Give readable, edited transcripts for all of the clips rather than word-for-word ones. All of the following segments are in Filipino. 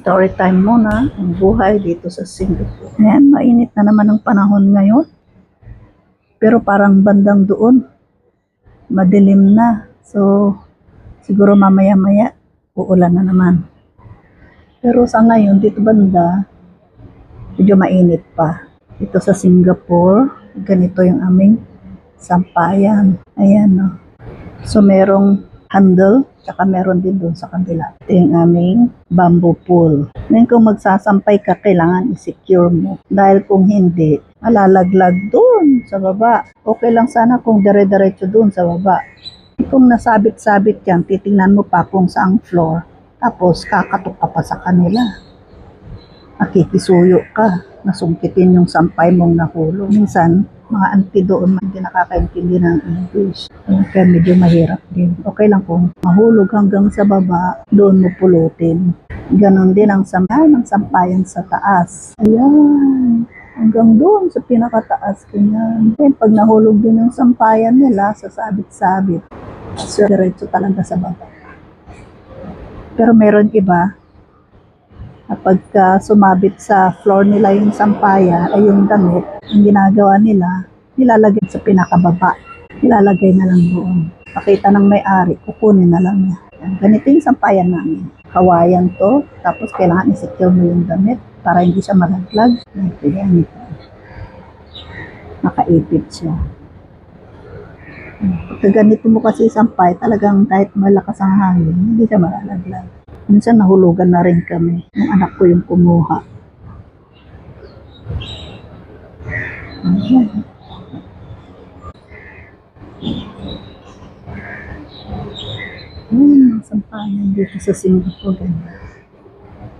Story time muna ang buhay dito sa Singapore. Ayan, mainit na naman ang panahon ngayon. Pero parang bandang doon, madilim na. So, siguro mamaya-maya, uulan na naman. Pero sa ngayon, dito banda, medyo mainit pa. Dito sa Singapore, ganito yung aming sampayan. Ayan, no. So, merong handle, tsaka meron din doon sa kabila. Ito yung aming bamboo pool. Ngayon kung magsasampay ka, kailangan i-secure mo. Dahil kung hindi, malalaglag doon sa baba. Okay lang sana kung dire-diretso doon sa baba. Kung nasabit-sabit yan, titingnan mo pa kung saang floor. Tapos kakatok ka pa sa kanila. Nakikisuyo ka. Nasungkitin yung sampay mong nahulog. Minsan, mga auntie doon hindi nakakaintindi ng English. Kaya medyo mahirap din. Okay lang kung mahulog hanggang sa baba, doon mo pulutin. Ganon din ang sampayan sa taas. Ayan. Hanggang doon sa pinakataas. Ganyan. Then pag nahulog din yung sampayan nila, sasabit-sabit. So, diretso talaga sa baba. Pero meron iba, kapag sumabit sa floor nila yung sampayan ay yung damit, ang ginagawa nila, nilalagay sa pinakababa. Nilalagay na lang doon. Pakita ng may-ari, kukunin na lang niya. Ganito yung sampayan namin. Kawayan to, tapos kailangan i-secure mo yung damit para hindi siya malaglag. Ganito. Nakaipit siya. Pagka ganito mo kasi sampay, talagang kahit malakas ang hangin, hindi siya malalaglag. Minsan nahulugan na rin kami. Yung anak ko yung kumuha. Ayan. Sampayan dito sa Singapore. Ganyan.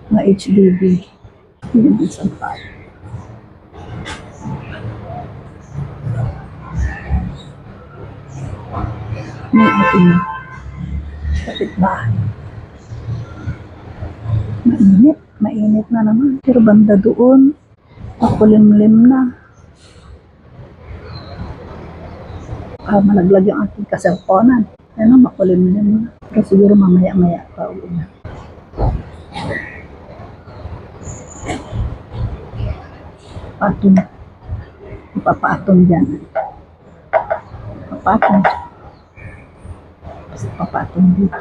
Mga HDB. Yun yung sampayan. May ating kapitbahay. Mainit na naman. Pero banda doon, makulimlim na. Malaglag yung ating kaselponan. Ano, makulimlim na. Pero siguro mamaya-maya pa uwi na. Patong. Ipapatong dyan. Papatong. Papatong dito.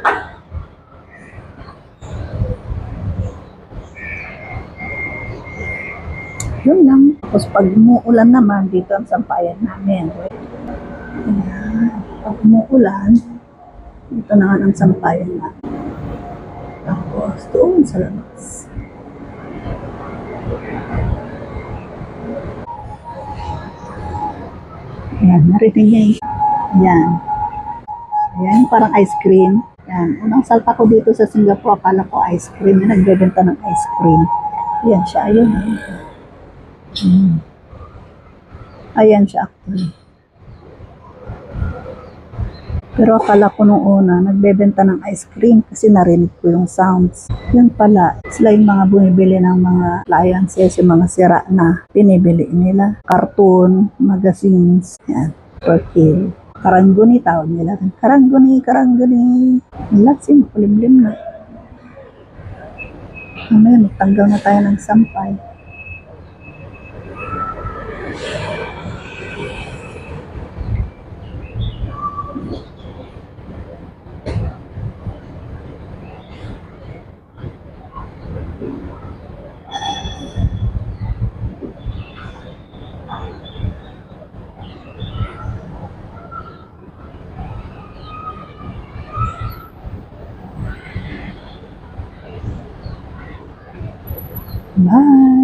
Yun lang. Tapos pag umuulan naman, dito ang sampayan namin. Ayan. Pag umuulan, dito naman ang sampayan namin. Tapos doon sa labas. Ayan, narinig niya yun. Ayan. Ayan, parang ice cream. Ayan. Unang salta ko dito sa Singapore, akala ko ice cream. Nagbebenta ng ice cream. Ayan siya. Ayun. Ayan siya actually. Pero akala ko nung una, nagbebenta ng ice cream kasi narinig ko yung sounds. Yun pala, sila yung mga bumibili ng mga appliances, yung mga sira na pinibili nila. Cartoon, magazines, yan, per kilo. Karangguni tawag nila. Karangguni. Lasin, kulimlim na. Mamaya, magtanggal na tayo ng sampay. Bye!